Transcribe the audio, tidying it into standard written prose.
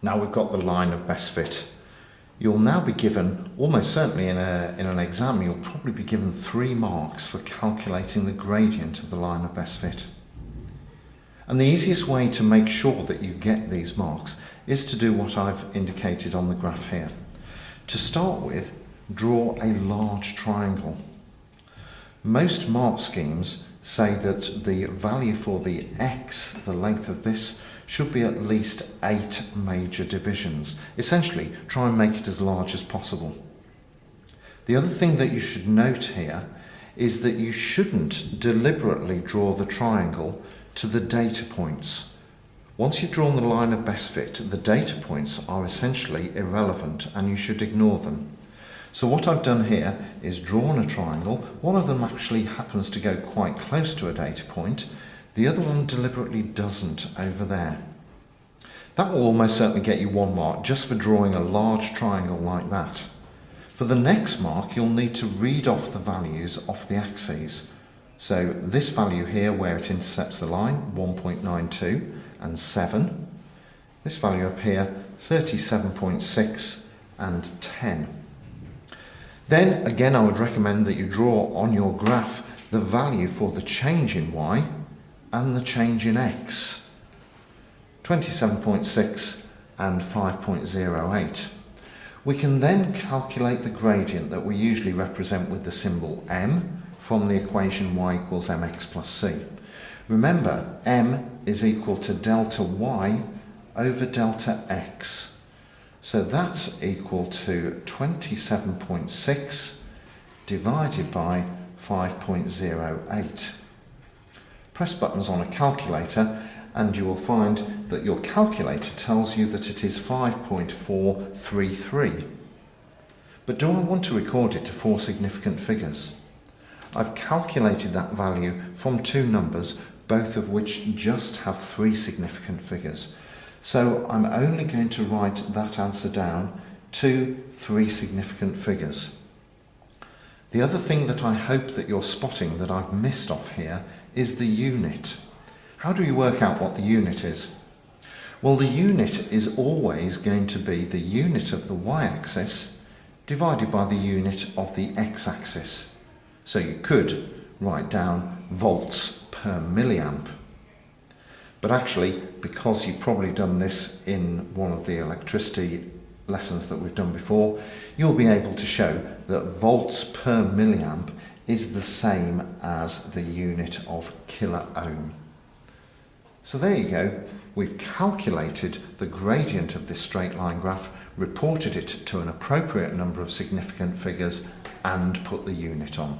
Now we've got the line of best fit. You'll now be given, almost certainly in an exam, you'll probably be given 3 marks for calculating the gradient of the line of best fit. And the easiest way to make sure that you get these marks is to do what I've indicated on the graph here. To start with, draw a large triangle. Most mark schemes say that the value for the x, the length of this, should be at least 8 major divisions. Essentially, try and make it as large as possible. The other thing that you should note here is that you shouldn't deliberately draw the triangle to the data points. Once you've drawn the line of best fit, the data points are essentially irrelevant and you should ignore them. So what I've done here is drawn a triangle. One of them actually happens to go quite close to a data point. The other one deliberately doesn't over there. That will almost certainly get you 1 mark just for drawing a large triangle like that. For the next mark, you'll need to read off the values off the axes. So this value here where it intercepts the line, 1.92 and 7. This value up here, 37.6 and 10. Then again, I would recommend that you draw on your graph the value for the change in y and the change in x, 27.6 and 5.08. We can then calculate the gradient that we usually represent with the symbol m from the equation y equals mx plus c. Remember, m is equal to delta y over delta x. So that's equal to 27.6 divided by 5.08. Press buttons on a calculator and you will find that your calculator tells you that it is 5.433. But do I want to record it to 4 significant figures? I've calculated that value from 2 numbers, both of which just have 3 significant figures. So I'm only going to write that answer down to 3 significant figures. The other thing that I hope that you're spotting that I've missed off here is the unit. How do you work out what the unit is? Well, the unit is always going to be the unit of the y-axis divided by the unit of the x-axis. So you could write down volts per milliamp. But actually, because you've probably done this in one of the electricity lessons that we've done before, you'll be able to show that volts per milliamp is the same as the unit of kiloohm. So there you go. We've calculated the gradient of this straight line graph, reported it to an appropriate number of significant figures, and put the unit on.